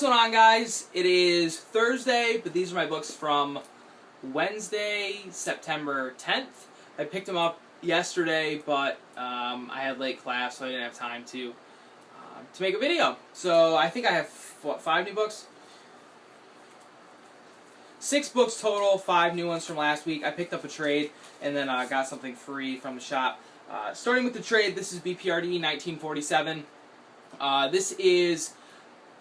What's going on, guys? It is Thursday, but these are my books from Wednesday, September 10th. I picked them up yesterday, but I had late class, so I didn't have time to make a video. So I think I have, what, 5 new books? 6 books total, 5 new ones from last week. I picked up a trade, and then got something free from the shop. Starting with the trade, this is BPRD 1947. This is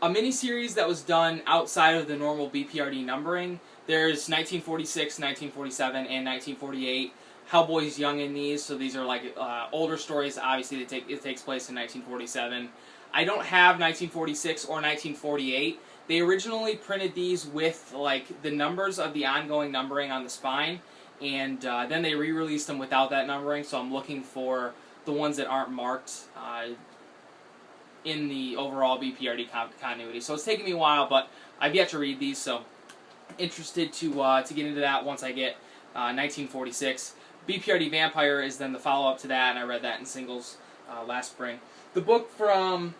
a miniseries that was done outside of the normal BPRD numbering. There's 1946, 1947, and 1948. Hellboy's young in these, so these are like older stories. Obviously, it takes place in 1947. I don't have 1946 or 1948. They originally printed these with like the numbers of the ongoing numbering on the spine, and then they re-released them without that numbering. So I'm looking for the ones that aren't marked in the overall BPRD continuity. So it's taken me a while, but I've yet to read these, so interested to get into that once I get 1946. BPRD Vampire is then the follow-up to that, and I read that in singles last spring. The book from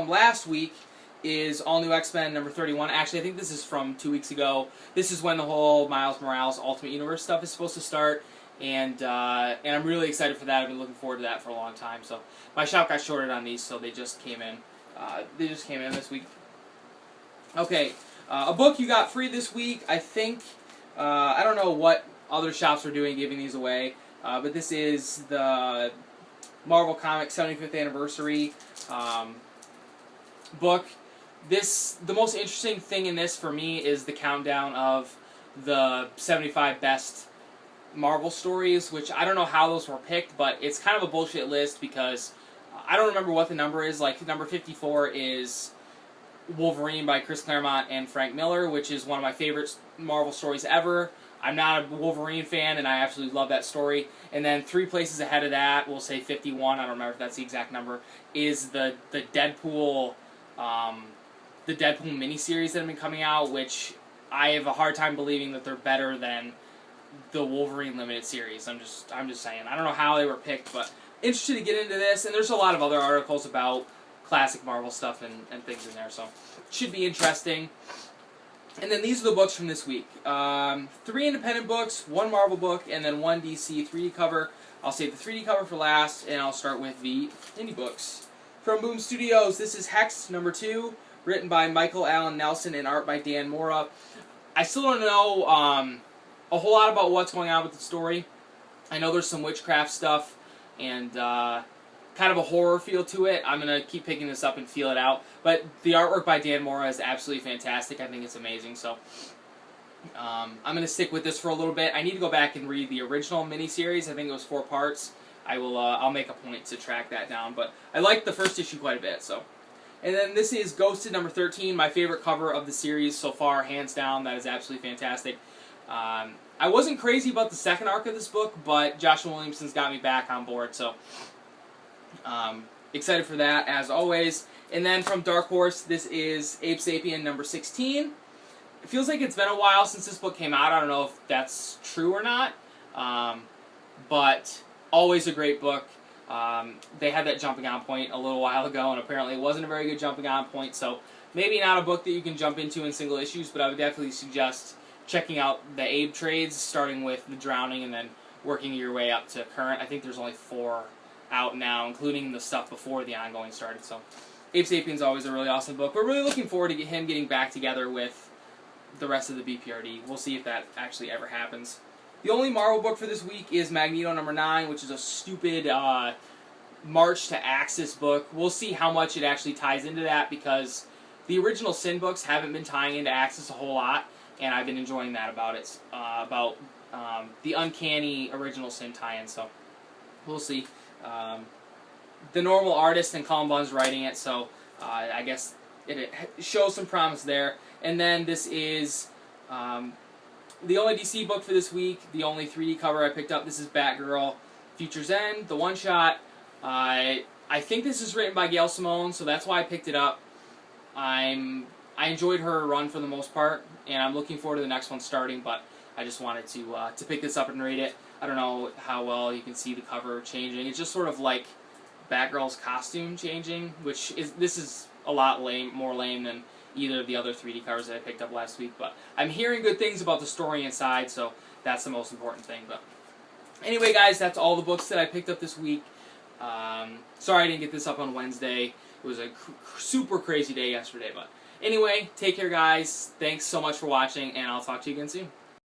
last week is All New X-Men number 31. Actually, I think this is from 2 weeks ago. This is when the whole Miles Morales Ultimate Universe stuff is supposed to start. And I'm really excited for that. I've been looking forward to that for a long time. So my shop got shorted on these, so they just came in. They just came in this week. Okay, a book you got free this week. I think I don't know what other shops are doing, giving these away, but this is the Marvel Comics 75th anniversary book. The most interesting thing in this for me is the countdown of the 75 best Marvel stories, which I don't know how those were picked, but it's kind of a bullshit list because I don't remember what the number is. Like, number 54 is Wolverine by Chris Claremont and Frank Miller, which is one of my favorite Marvel stories ever. I'm not a Wolverine fan, and I absolutely love that story. And then 3 places ahead of that, we'll say 51, I don't remember if that's the exact number, is the Deadpool miniseries that have been coming out, which I have a hard time believing that they're better than the Wolverine limited series. I'm just saying. I don't know how they were picked, but interested to get into this, and there's a lot of other articles about classic Marvel stuff and things in there, so it should be interesting. And then these are the books from this week. 3 independent books, 1 Marvel book, and then 1 DC 3D cover. I'll save the 3D cover for last, and I'll start with the indie books. From Boom Studios, this is Hex number 2, written by Michael Allen Nelson and art by Dan Mora. I still don't know a whole lot about what's going on with the story. I know there's some witchcraft stuff and kind of a horror feel to it. I'm going to keep picking this up and feel it out. But the artwork by Dan Mora is absolutely fantastic. I think it's amazing. So I'm going to stick with this for a little bit. I need to go back and read the original miniseries. I think it was 4 parts. I'll make a point to track that down. But I liked the first issue quite a bit. So. And then this is Ghosted number 13, my favorite cover of the series so far, hands down. That is absolutely fantastic. I wasn't crazy about the second arc of this book, but Joshua Williamson's got me back on board, so excited for that, as always. And then from Dark Horse, this is Ape Sapien number 16. It feels like it's been a while since this book came out. I don't know if that's true or not, but always a great book. They had that jumping on point a little while ago, and apparently it wasn't a very good jumping on point, so maybe not a book that you can jump into in single issues, but I would definitely suggest checking out the Abe trades, starting with The Drowning and then working your way up to current. I think there's only 4 out now, including the stuff before the ongoing started. So Ape Sapien's always a really awesome book. We're really looking forward to him getting back together with the rest of the BPRD. We'll see if that actually ever happens. The only Marvel book for this week is Magneto number 9, which is a stupid March to Axis book. We'll see how much it actually ties into that, because the original Sin books haven't been tying into Axis a whole lot. And I've been enjoying that about it, about the Uncanny original Sin tie-in, so we'll see. The normal artist and Cullen Bunn's writing it, so I guess it shows some promise there. And then this is the only DC book for this week, the only 3D cover I picked up. This is Batgirl Future's End, the one-shot. I think this is written by Gail Simone, so that's why I picked it up. I enjoyed her run for the most part, and I'm looking forward to the next one starting, but I just wanted to pick this up and read it. I don't know how well you can see the cover changing. It's just sort of like Batgirl's costume changing, this is a lot more lame than either of the other 3D cards that I picked up last week. But I'm hearing good things about the story inside, so that's the most important thing. But anyway, guys, that's all the books that I picked up this week. Sorry I didn't get this up on Wednesday. It was a super crazy day yesterday. But anyway, take care, guys. Thanks so much for watching, and I'll talk to you again soon.